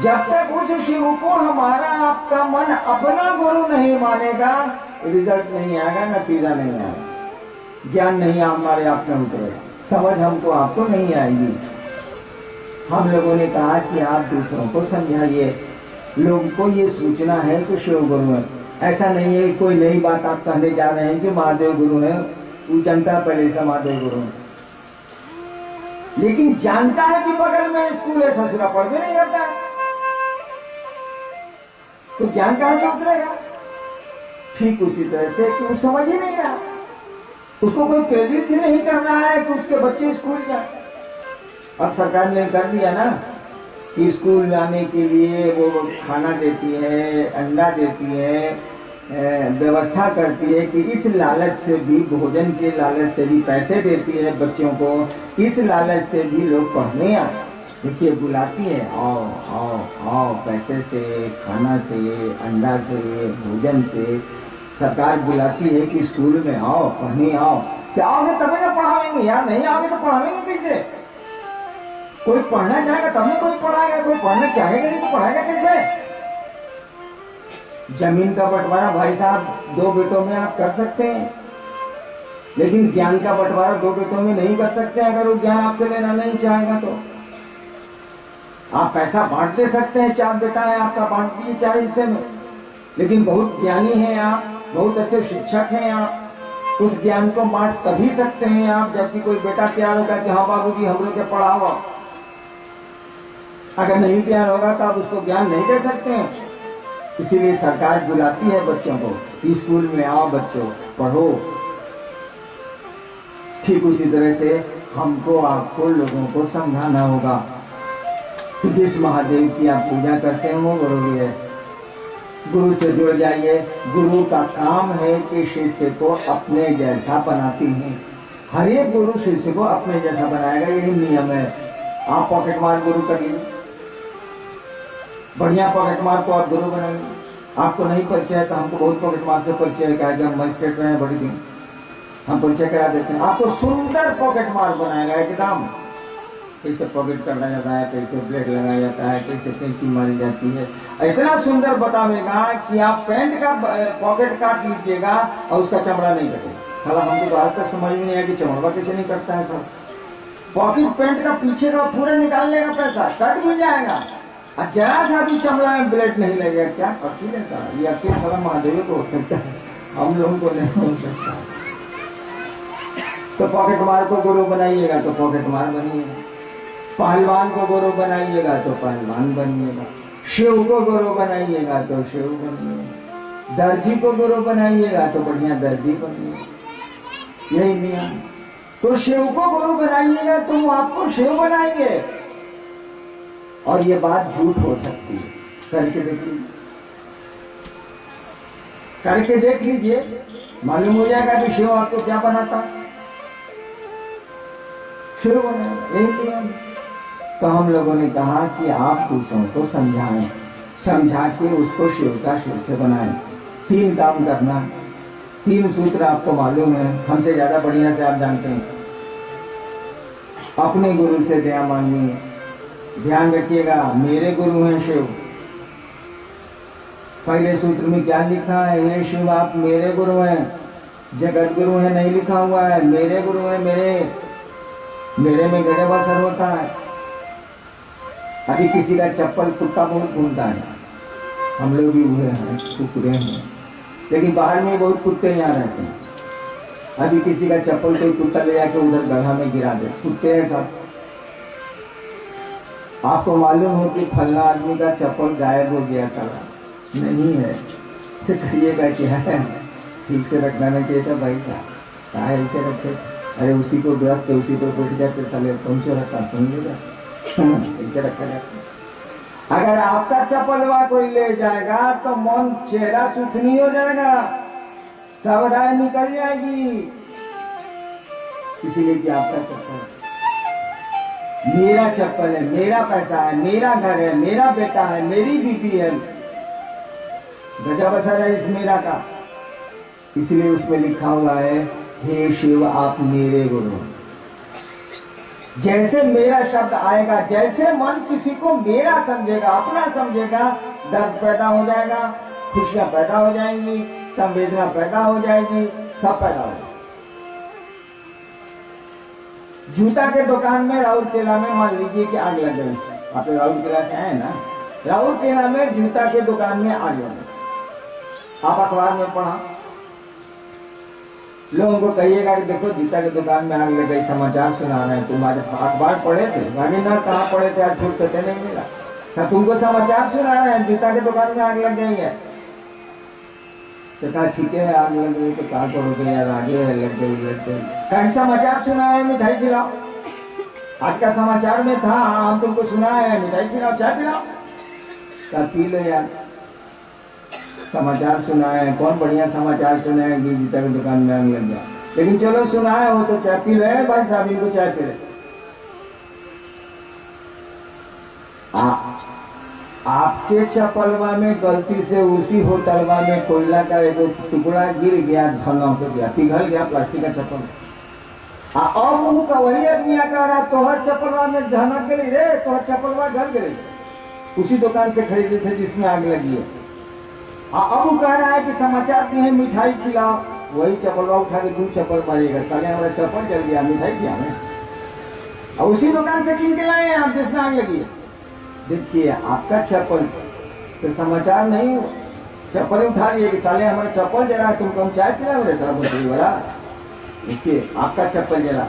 जब तक उस शिव को हमारा आपका मन अपना गुरु नहीं मानेगा, रिजल्ट नहीं आएगा, नतीजा नहीं आएगा, ज्ञान नहीं हमारे आप में उतरेगा, समझ हमको आपको नहीं आएगी। हम लोगों ने कहा कि आप दूसरों को समझाइए, लोगों को ये सूचना है कि शिव गुरु है। ऐसा नहीं है कोई नई बात आप कहने जा रहे हैं कि महादेव गुरु है, वो जनता पहले से महादेव गुरु है, लेकिन जानता है कि बगल में स्कूल है, ससुरा पढ़ भी नहीं करता है, तो ज्ञान कहां से उतरेगा। ठीक उसी तरह से कि वो समझ ही नहीं रहा, उसको कोई प्रेरित ही नहीं कर रहा है कि उसके बच्चे स्कूल जाए। अब सरकार ने कर दिया ना कि स्कूल जाने के लिए वो खाना देती है, अंडा देती है, व्यवस्था करती है कि इस लालच से भी, भोजन के लालच से भी पैसे देती है बच्चों को, इस लालच से भी लोग पढ़ने आए। देखिए बुलाती है, आओ आओ आओ, पैसे से, खाना से, अंडा से, भोजन से सरकार बुलाती है कि स्कूल में आओ, पढ़ने आओ। क्या आओगे तभी ना पढ़ाएंगे यार, नहीं आओगे तो पढ़ाएंगे कैसे। कोई पढ़ना चाहेगा तब ना कोई पढ़ाएगा, कोई पढ़ना चाहेगा नहीं तो पढ़ाएगा कैसे। जमीन का बंटवारा भाई साहब 2 बेटों में आप कर सकते हैं, लेकिन ज्ञान का बंटवारा 2 बेटों में नहीं कर सकते। अगर वो ज्ञान आपसे लेना नहीं चाहेगा तो आप पैसा बांट दे सकते हैं, 4 बेटा है आपका, बांट दीजिए 4 हिस्से में, लेकिन बहुत ज्ञानी हैं आप, बहुत अच्छे शिक्षक हैं आप, उस ज्ञान को बांट तभी सकते हैं आप जबकि कोई बेटा तैयार होगा कि हाँ बाबूजी हम लोग के पढ़ाओ। अगर नहीं तैयार होगा तो आप उसको ज्ञान नहीं दे सकते हैं। इसीलिए सरकार बुलाती है बच्चों को कि स्कूल में आओ बच्चों, पढ़ो। ठीक उसी तरह से हमको आपको लोगों को समझाना होगा कि जिस महादेव की आप पूजा करते हैं वो गुरु है, गुरु से जुड़ जाइए। गुरु का काम है कि शिष्य को अपने जैसा बनाती है। हर एक गुरु शिष्य को अपने जैसा बनाएगा, यही नियम है। आप पॉकेट मार गुरु करिए, बढ़िया पॉकेट मार को आप गुरु बनाइए। आपको नहीं परिचय है तो हमको बहुत पॉकेट मार से परिचय है कि हम मजिस्ट्रेट रहे हैं बड़ी दिन, हम परिचय करा देते हैं। आपको सुंदर पॉकेट मार बनाएगा एकदम, कैसे पॉकेट करना जाता है, कैसे ब्लेड लगाया जाता है, कैसे पेंसिल मारी जाती है, इतना सुंदर बतावेगा कि आप पैंट का पॉकेट काट लीजिएगा और उसका चमड़ा नहीं कटेगा। साला हमको आज तक समझ में नहीं आया कि चमड़ा कैसे नहीं कटता है सर। पॉकेट पैंट का पीछे का पूरा निकालने का पैसा कट भी जाएगा और जरा सा भी चमड़ा में ब्लेड नहीं लगेगा। क्या कठिन है सारा, ये अकेले सारा महादेव को हो सकता है, हम लोगों को नहीं हो सकता। तो पॉकेट मार को गुरु बनाइएगा तो पॉकेट मार बनिएगा, पहलवान को गुरु बनाइएगा तो पहलवान बनिएगा, शिव को गुरु बनाइएगा तो शिव बनिएगा, दर्जी को गुरु बनाइएगा तो बढ़िया दर्जी बनिएगा, यही नियम। तो शिव को गुरु बनाइएगा तो वो आपको शिव बनाएंगे। और ये बात झूठ हो सकती है, करके देखिए, करके देख लीजिए, मालूम हो जाएगा कि शिव आपको क्या बनाता, शिव बनाएगा, यही नियम। तो हम लोगों ने कहा कि आप दूसरों को समझाएं, समझा के उसको शिव का शिष्य बनाएं। 3 काम करना, 3 सूत्र आपको मालूम है, हमसे ज्यादा बढ़िया से आप जानते हैं। अपने गुरु से दया मांगिए, ध्यान रखिएगा मेरे गुरु हैं शिव। पहले सूत्र में क्या लिखा है, हे शिव आप मेरे गुरु हैं, जगत गुरु है नहीं लिखा हुआ है, मेरे गुरु हैं। मेरे में गजब असर होता है। अभी किसी का चप्पल कुत्ता बहुत घूमता है, हम लोग भी हुए हैं, कुकुरे हैं, लेकिन बाहर में बहुत कुत्ते यहाँ रहते हैं। अभी किसी का चप्पल कोई कुत्ता ले जाके उधर गड्ढा में गिरा दे, कुत्ते हैं सब। आपको मालूम हो कि फलना आदमी का चप्पल गायब हो गया था, नहीं है, तो कहिएगा कि है ठीक से रखना नहीं चाहिए था भाई साहब, कहा ऐसे रखे, अरे उसी को रख के उसी को बैठ जाते साले, तुम से रखा समझेगा, ऐसे रखा जाता। अगर आपका चप्पलवा कोई ले जाएगा तो मन चेहरा सुथनी हो जाएगा, सावधानी निकल जाएगी। इसीलिए कि आपका चप्पल मेरा चप्पल है, मेरा पैसा है, मेरा घर है, मेरा बेटा है, मेरी बीबी है, गजब असर है इस मेरा का। इसलिए उसमें लिखा हुआ है, हे शिव आप मेरे गुरु। जैसे मेरा शब्द आएगा, जैसे मन किसी को मेरा समझेगा, अपना समझेगा, दर्द पैदा हो जाएगा, खुशियां पैदा हो जाएंगी, संवेदना पैदा हो जाएगी, सब पैदा हो जाएगा। जूता के दुकान में राउरकेला में मान लीजिए कि आग लग गई। आप राउरकेला से आए ना, राउरकेला में जूता के दुकान में आग लग गई। आप अखबार में पढ़ा, लोगों को कहिएगा कि देखो जूता के दुकान में आग लग गई, समाचार सुना रहे हैं, तुम आज अखबार पढ़े थे? भागे ना, कहाँ पढ़े थे, आज फुर्सत नहीं मिला था, तुमको समाचार सुना रहे हैं जूता के दुकान में आग लग गई है। तो कहा ठीक है, आग लग गई तो क्या करोगे यार, आगे है, लग गई। कहीं समाचार सुना है मिठाई खिलाओ, आज का समाचार में था हम तुमको सुना है मिठाई खिलाओ, चाय पिलाओ, क्या पी लो यार। समाचार सुना है, कौन बढ़िया समाचार सुना है कि जूता की दुकान में आग लग गया, लेकिन चलो सुना है वो तो चाय पी रहे भाई साहब, इनको चाय पी रहे। आपके चपलवा में गलती से उसी होटलवा में कोयला का एक टुकड़ा गिर गया, धनों से गया, पिघल गया प्लास्टिक का चप्पल। अब उनका वही आदमी कह रहा तोहर चप्पलवा में धनक गिरी रे, तोहर चप्पलवा घर गिरी, उसी दुकान से खरीदे थे जिसमें आग लगी है। अब वो कह रहा है कि समाचार दिए हैं मिठाई खिलाओ, वही चप्पलवा उठा के 2 चप्पल मारिएगा, साले हमारा चप्पल चल गया, मिठाई खिला हमें, और उसी दुकान से किन के लाए हैं आप जिसमें आग लगी है। देखिए आपका चप्पल तो समाचार नहीं, चप्पल उठा लिए कि साले हमारा चप्पल जरा, तुमको हम चाय पिला मेरे साहब वाला। देखिए आपका चप्पल जरा,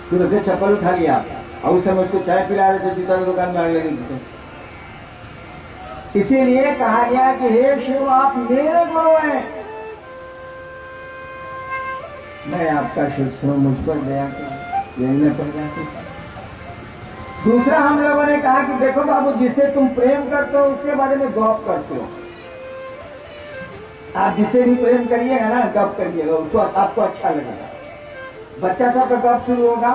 फिर चप्पल उठा लिया आप और उस समय उसको चाय पिला रहे थे, जूता की दुकान में आग लगी थी। इसीलिए कहा गया कि हे शिव आप मेरे गुरु हैं, मैं आपका शिष्य हूं, मुझ पर दया करो, यही पड़ गया। दूसरा हम लोगों ने कहा कि देखो बाबू, जिसे तुम प्रेम करते हो उसके बारे में गौप करते हो, आप जिसे भी प्रेम करिएगा ना गप करिएगा, उसको आपको अच्छा लगेगा। बच्चा सब का गप शुरू होगा,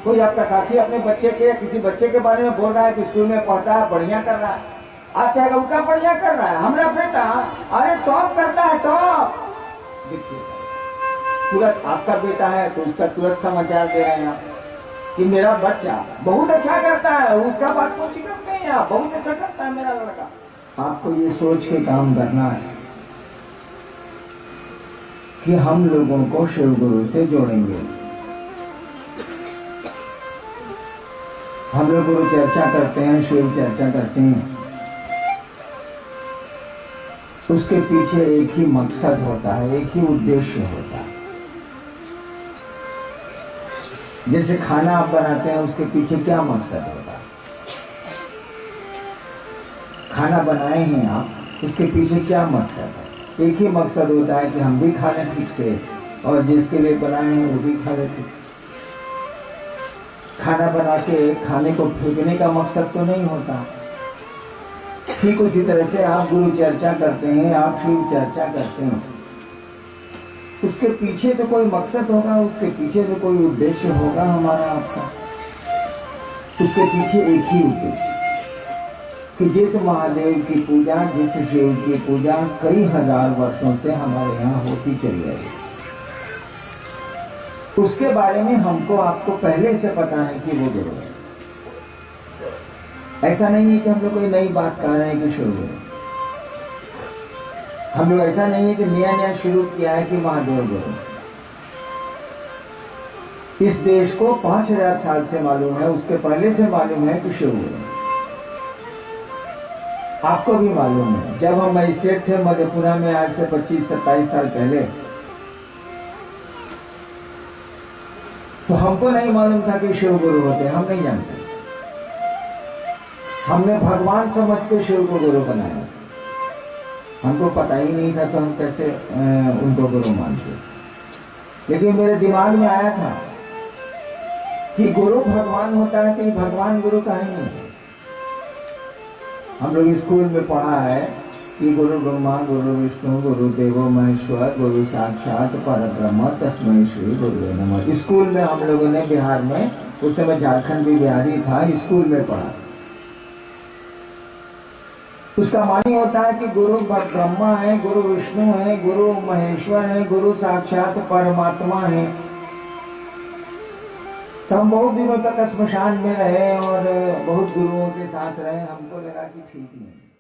कोई आपका साथी अपने बच्चे के किसी बच्चे के बारे में बोल रहा है कि स्कूल में पढ़ता है, बढ़िया कर रहा है, आप कहेगा उनका बढ़िया कर रहा है, हमारा बेटा अरे टॉप करता है, टॉप। देखिए तुरंत आपका बेटा है तो उसका तुरंत समाचार दे रहे हैं आप कि मेरा बच्चा बहुत अच्छा करता है, उसका बात पूछी करते हैं आप, बहुत अच्छा करता है मेरा लड़का। आपको ये सोच के काम करना है कि हम लोगों को शिव गुरु से जोड़ेंगे। हम लोग गुरु चर्चा करते हैं, शिव चर्चा करते हैं, उसके पीछे एक ही मकसद होता है, एक ही उद्देश्य होता है। जैसे खाना आप बनाते हैं उसके पीछे क्या मकसद होता है, खाना बनाए हैं आप उसके पीछे क्या मकसद है, एक ही मकसद होता है कि हम भी खा लें ठीक से और जिसके लिए बनाए हैं वो भी खा लेते। खाना बना के खाने को फेंकने का मकसद तो नहीं होता। ठीक उसी तरह से आप गुरु चर्चा करते हैं, आप शिव चर्चा करते हैं, उसके पीछे तो कोई मकसद होगा, उसके पीछे तो कोई उद्देश्य होगा हमारा आपका। उसके पीछे एक ही उद्देश्य कि जिस महादेव की पूजा, जिस शिव की पूजा कई हजार वर्षों से हमारे यहाँ होती चली आई, उसके बारे में हमको आपको पहले से पता है कि वो गुरु है। ऐसा नहीं है कि हम लोग कोई नई बात कह रहे हैं कि शिव गुरु, हम लोग ऐसा नहीं है कि नया नया शुरू किया है कि महादेव गुरु। इस देश को 5000 साल से मालूम है, उसके पहले से मालूम है कि शिव गुरु। आपको भी मालूम है, जब हम मजिस्ट्रेट थे मधेपुरा में आज से 25-27 साल पहले, तो हमको नहीं मालूम था कि शिव गुरु होते, हम नहीं जानते। हमने भगवान समझ के शिव को गुरु बनाया, हमको पता ही नहीं था तो हम कैसे उनको गुरु मानते। लेकिन मेरे दिमाग में आया था कि गुरु भगवान होता है कि भगवान गुरु का ही नहीं है। हम लोग स्कूल में पढ़ा है कि गुरु ब्रह्मा गुरु विष्णु गुरु देवो महेश्वर गुरु साक्षात परब्रह्म तस्मै श्री गुरुवे नमः। स्कूल में हम लोगों ने बिहार में, उस समय झारखंड भी बिहारी था, स्कूल में पढ़ा। उसका मानी होता है कि गुरु ब्रह्मा है, गुरु विष्णु है, गुरु महेश्वर है, गुरु साक्षात परमात्मा है। तो हम बहुत दिनों तक श्मशान में रहे और बहुत गुरुओं के साथ रहे, हमको लगा कि ठीक नहीं।